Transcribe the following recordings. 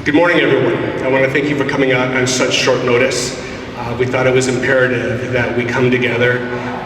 Good morning, everyone. I want to thank you for coming out on such short notice. We thought it was imperative that we come together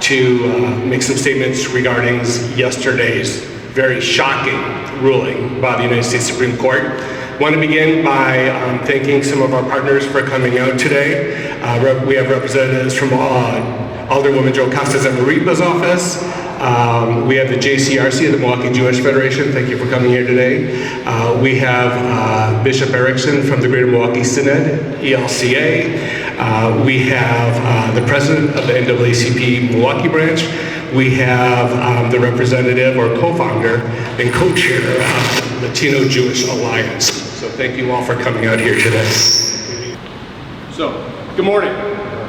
to make some statements regarding yesterday's very shocking ruling by the United States Supreme Court. I want to begin by thanking some of our partners for coming out today. We have representatives from Alderwoman Jo Casas-Amaripa's office. We have the JCRC, the Milwaukee Jewish Federation. Thank you for coming here today. We have Bishop Erickson from the Greater Milwaukee Synod, ELCA. We have the president of the NAACP Milwaukee branch. We have the representative or co-founder and co-chair of the Latino Jewish Alliance. So thank you all for coming out here today. So, good morning.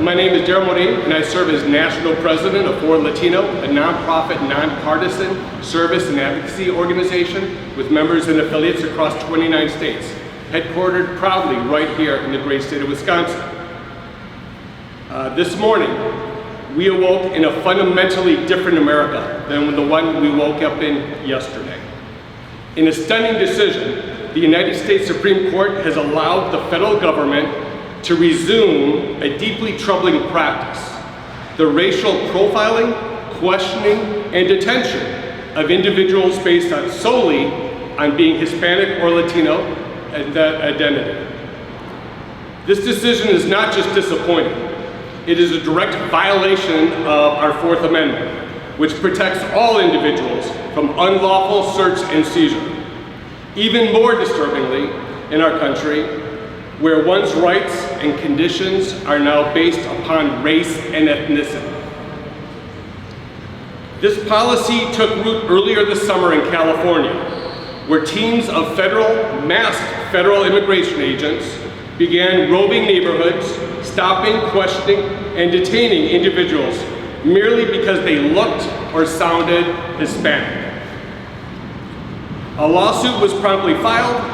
My name is Daryl Morin, and I serve as National President of For Latino, a nonprofit, nonpartisan service and advocacy organization with members and affiliates across 29 states, headquartered proudly right here in the great state of Wisconsin. This morning, we awoke in a fundamentally different America than the one we woke up in yesterday. In a stunning decision, the United States Supreme Court has allowed the federal government to resume a deeply troubling practice, the racial profiling, questioning, and detention of individuals based solely on being Hispanic or Latino identity. This decision is not just disappointing, it is a direct violation of our Fourth Amendment, which protects all individuals from unlawful search and seizure. Even more disturbingly, in our country, where one's rights and conditions are now based upon race and ethnicity. This policy took root earlier this summer in California, where teams of masked federal immigration agents began roving neighborhoods, stopping, questioning, and detaining individuals merely because they looked or sounded Hispanic. A lawsuit was promptly filed,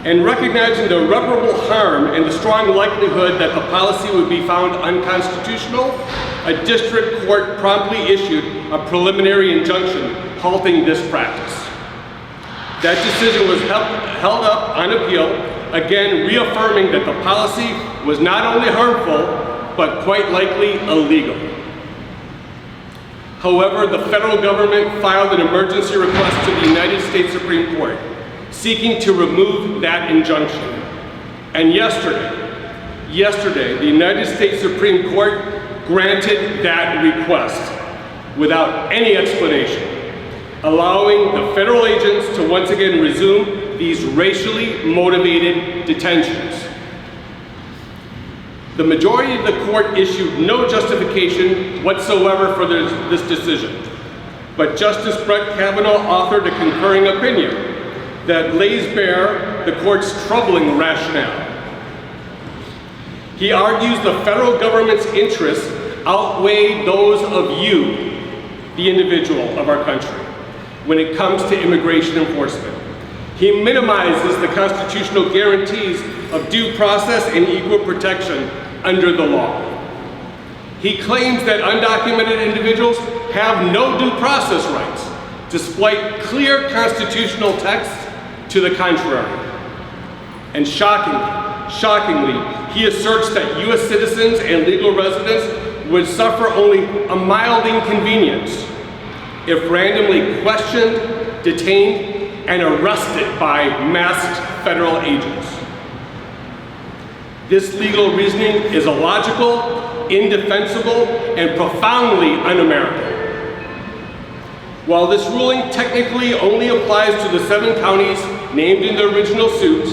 and recognizing the irreparable harm and the strong likelihood that the policy would be found unconstitutional, a district court promptly issued a preliminary injunction halting this practice. That decision was held up on appeal, again reaffirming that the policy was not only harmful, but quite likely illegal. However, the federal government filed an emergency request to the United States Supreme Court, seeking to remove that injunction. And yesterday, the United States Supreme Court granted that request without any explanation, allowing the federal agents to once again resume these racially motivated detentions. The majority of the court issued no justification whatsoever for this decision, but Justice Brett Kavanaugh authored a concurring opinion that lays bare the court's troubling rationale. He argues the federal government's interests outweigh those of you, the individual of our country, when it comes to immigration enforcement. He minimizes the constitutional guarantees of due process and equal protection under the law. He claims that undocumented individuals have no due process rights, despite clear constitutional texts to the contrary. And shockingly, he asserts that U.S. citizens and legal residents would suffer only a mild inconvenience if randomly questioned, detained, and arrested by masked federal agents. This legal reasoning is illogical, indefensible, and profoundly un-American. While this ruling technically only applies to the 7 counties named in the original suit,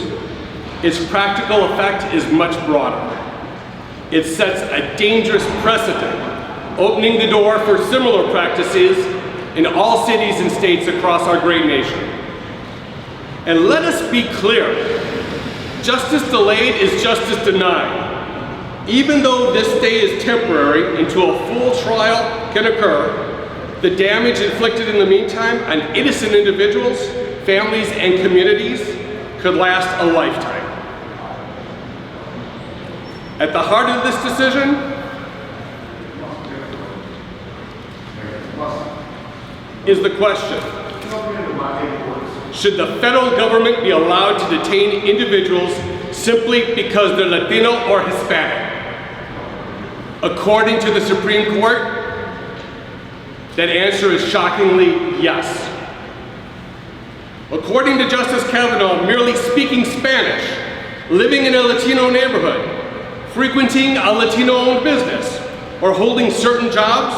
its practical effect is much broader. It sets a dangerous precedent, opening the door for similar practices in all cities and states across our great nation. And let us be clear, justice delayed is justice denied. Even though this stay is temporary until a full trial can occur, the damage inflicted in the meantime on innocent individuals, families, and communities could last a lifetime. At the heart of this decision is the question, should the federal government be allowed to detain individuals simply because they're Latino or Hispanic? According to the Supreme Court, that answer is shockingly yes. According to Justice Kavanaugh, merely speaking Spanish, living in a Latino neighborhood, frequenting a Latino-owned business, or holding certain jobs,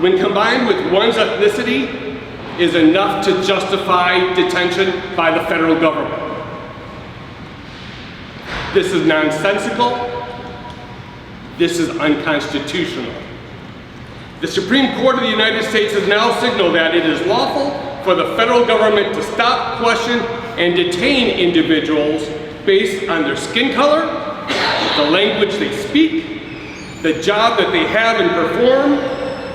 when combined with one's ethnicity, is enough to justify detention by the federal government. This is nonsensical. This is unconstitutional. The Supreme Court of the United States has now signaled that it is lawful for the federal government to stop, question, and detain individuals based on their skin color, the language they speak, the job that they have and perform,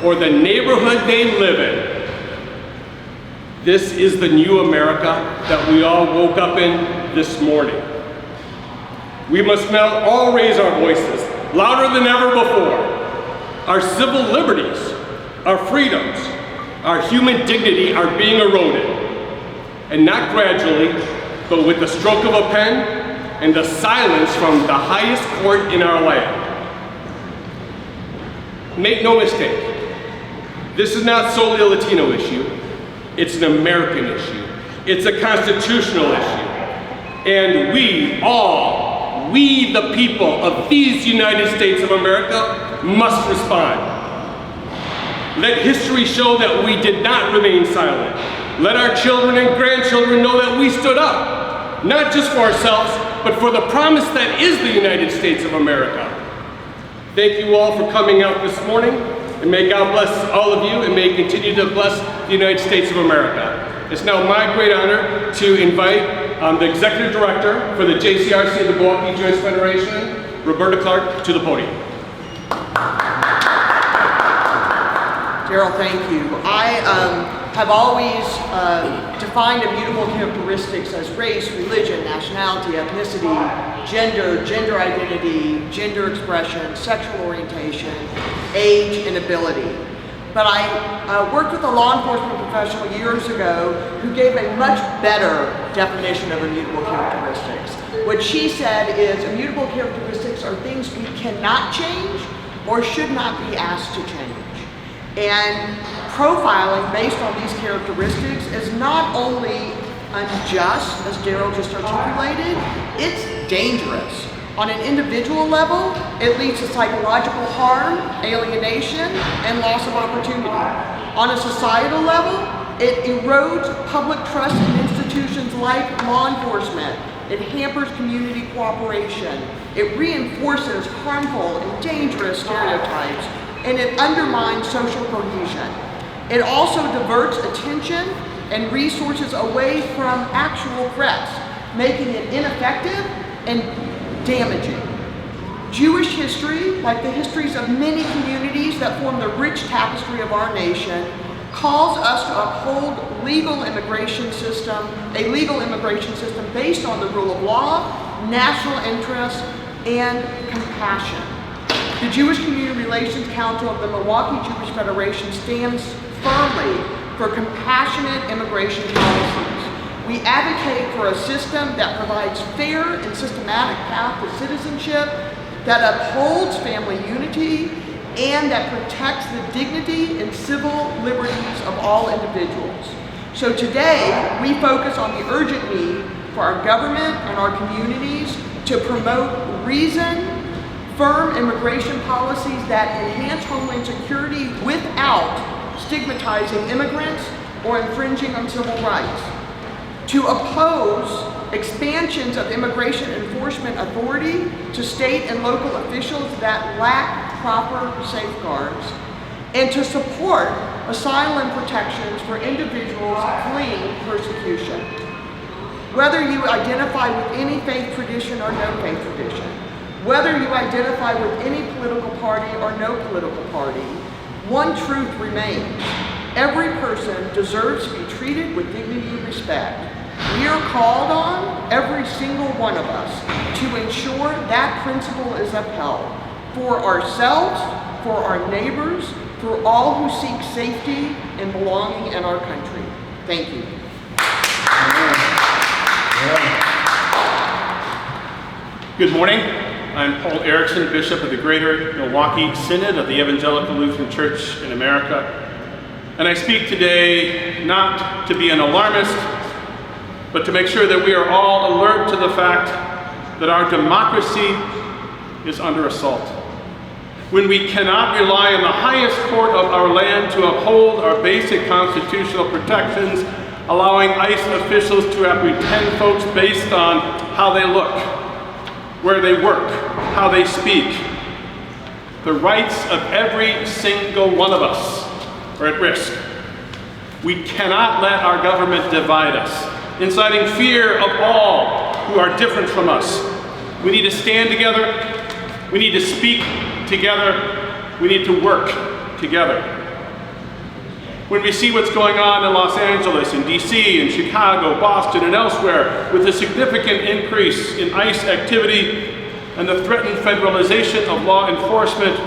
or the neighborhood they live in. This is the new America that we all woke up in this morning. We must now all raise our voices, louder than ever before. Our civil liberties, our freedoms, our human dignity are being eroded. And not gradually, but with the stroke of a pen and the silence from the highest court in our land. Make no mistake, this is not solely a Latino issue. It's an American issue. It's a constitutional issue. And we all, we the people of these United States of America must respond. Let history show that we did not remain silent. Let our children and grandchildren know that we stood up, not just for ourselves, but for the promise that is the United States of America. Thank you all for coming out this morning, and may God bless all of you, and may He continue to bless the United States of America. It's now my great honor to invite the Executive Director for the JCRC of the Milwaukee Jewish Federation, Roberta Clark, to the podium. Daryl, thank you. I have always defined immutable characteristics as race, religion, nationality, ethnicity, gender identity, gender expression, sexual orientation, age, and ability. But I worked with a law enforcement professional years ago who gave a much better definition of immutable characteristics. What she said is immutable characteristics are things we cannot change or should not be asked to change. And profiling based on these characteristics is not only unjust, as Daryl just articulated, it's dangerous. On an individual level, it leads to psychological harm, alienation, and loss of opportunity. On a societal level, it erodes public trust in institutions like law enforcement. It hampers community cooperation. It reinforces harmful and dangerous stereotypes, and it undermines social cohesion. It also diverts attention and resources away from actual threats, making it ineffective and damaging. Jewish history, like the histories of many communities that form the rich tapestry of our nation, calls us to uphold a legal immigration system based on the rule of law, national interest, and compassion. The Jewish Community Relations Council of the Milwaukee Jewish Federation stands firmly for compassionate immigration policies. We advocate for a system that provides fair and systematic path to citizenship, that upholds family unity, and that protects the dignity and civil liberties of all individuals. So today, we focus on the urgent need for our government and our communities to promote reasoned, firm immigration policies that enhance homeland security without stigmatizing immigrants or infringing on civil rights. To oppose expansions of immigration enforcement authority to state and local officials that lack proper safeguards, and to support asylum protections for individuals fleeing persecution. Whether you identify with any faith tradition or no faith tradition, whether you identify with any political party or no political party, one truth remains. Every person deserves to be treated with dignity and respect. We are called on, every single one of us, to ensure that principle is upheld for ourselves, for our neighbors, for all who seek safety and belonging in our country. Thank you. Good morning. I'm Paul Erickson, Bishop of the Greater Milwaukee Synod of the Evangelical Lutheran Church in America. And I speak today not to be an alarmist, but to make sure that we are all alert to the fact that our democracy is under assault. When we cannot rely on the highest court of our land to uphold our basic constitutional protections, allowing ICE officials to apprehend folks based on how they look, where they work, how they speak. The rights of every single one of us are at risk. We cannot let our government divide us, inciting fear of all who are different from us. We need to stand together. We need to speak together. We need to work together. When we see what's going on in Los Angeles, in DC, in Chicago, Boston, and elsewhere, with a significant increase in ICE activity and the threatened federalization of law enforcement,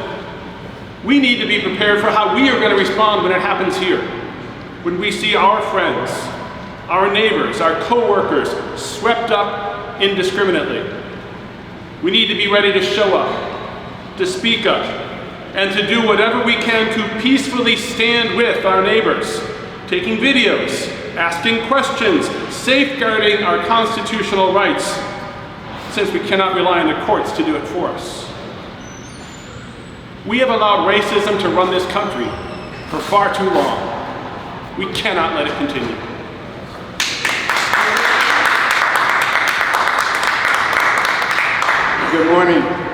we need to be prepared for how we are going to respond when it happens here. When we see our friends, our neighbors, our co-workers swept up indiscriminately, we need to be ready to show up, to speak up, and to do whatever we can to peacefully stand with our neighbors, taking videos, asking questions, safeguarding our constitutional rights, since we cannot rely on the courts to do it for us. We have allowed racism to run this country for far too long. We cannot let it continue. Good morning.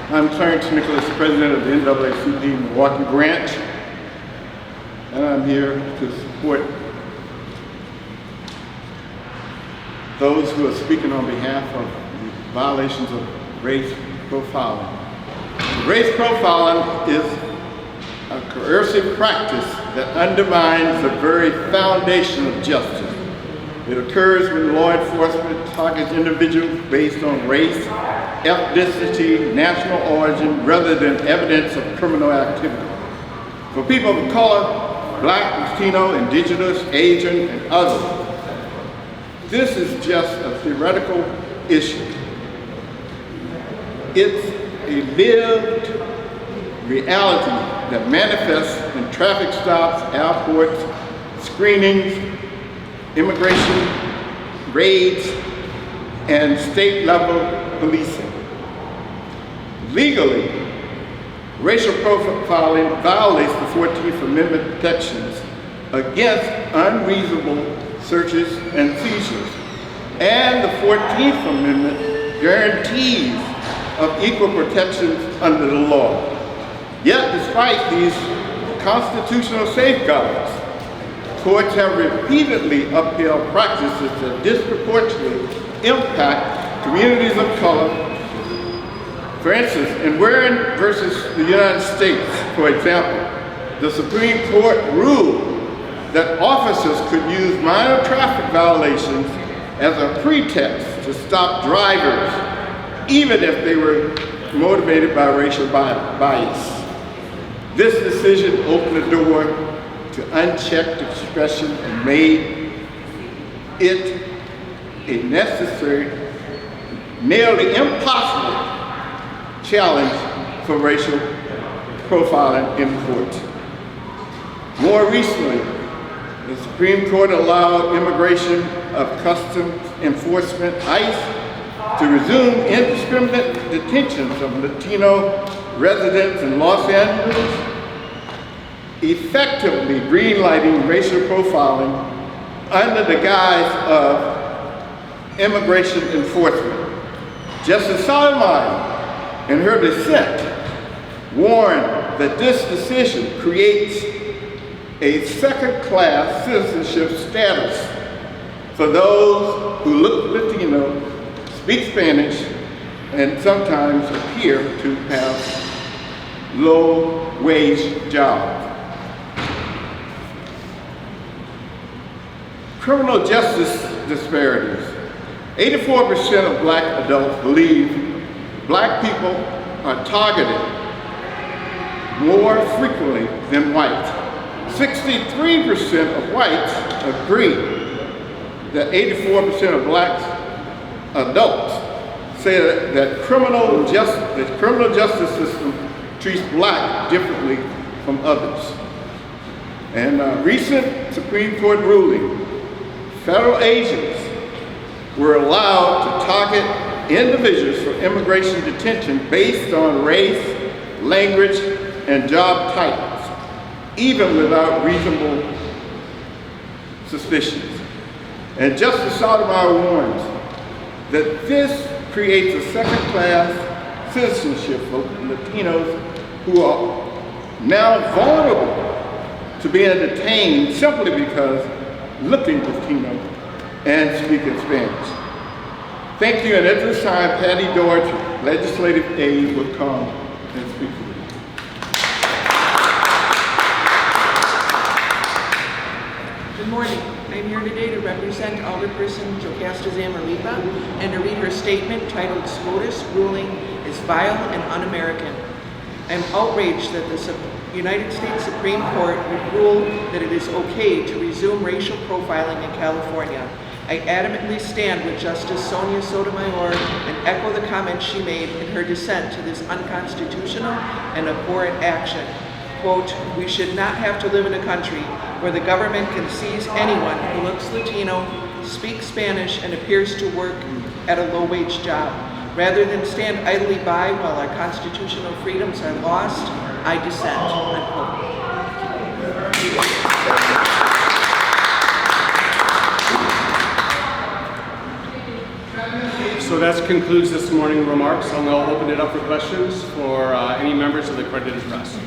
I'm Clarence Nicholas, President of the NAACP Milwaukee branch, and I'm here to support those who are speaking on behalf of the violations of race profiling. Race profiling is a coercive practice that undermines the very foundation of justice. It occurs when law enforcement targets individuals based on race, ethnicity, national origin, rather than evidence of criminal activity. For people of color, Black, Latino, Indigenous, Asian, and others, this is just a theoretical issue. It's a lived reality that manifests in traffic stops, airports, screenings, immigration, raids, and state-level policing. Legally, racial profiling violates the 14th Amendment protections against unreasonable searches and seizures, and the 14th Amendment guarantees of equal protections under the law. Yet, despite these constitutional safeguards, courts have repeatedly upheld practices that disproportionately impact communities of color. For instance, in Warren versus the United States, for example, the Supreme Court ruled that officers could use minor traffic violations as a pretext to stop drivers, even if they were motivated by racial bias. This decision opened the door to unchecked expression and made it a necessary, nearly impossible challenge for racial profiling in court. More recently, the Supreme Court allowed Immigration of Customs Enforcement, ICE, to resume indiscriminate detentions of Latino residents in Los Angeles, effectively greenlighting racial profiling under the guise of immigration enforcement. Justice Sotomayor, in her dissent, warned that this decision creates a second-class citizenship status for those who look Latino, speak Spanish, and sometimes appear to have low-wage jobs. Criminal justice disparities. 84% of Black adults believe Black people are targeted more frequently than whites. 63% of whites agree that 84% of black adults say that the criminal justice system treats black differently from others. And a recent Supreme Court ruling, federal agents were allowed to target individuals for immigration detention based on race, language, and job titles, even without reasonable suspicions. And Justice Sotomayor warns that this creates a second-class citizenship for Latinos who are now vulnerable to being detained simply because looking Latino and speaking Spanish. Thank you, and at this time, Patty Dorch, legislative aide, will come and speak to you. Good morning. I'm here today to represent Alderperson Jocasta Zamarripa and to read her statement titled SCOTUS ruling is vile and un-American. I'm outraged that the United States Supreme Court would rule that it is okay to resume racial profiling in California. I adamantly stand with Justice Sonia Sotomayor and echo the comments she made in her dissent to this unconstitutional and abhorrent action. Quote, we should not have to live in a country where the government can seize anyone who looks Latino, speaks Spanish, and appears to work at a low-wage job. Rather than stand idly by while our constitutional freedoms are lost, I dissent, unquote. So that concludes this morning's remarks. I'll now open it up for questions for any members of the accredited press.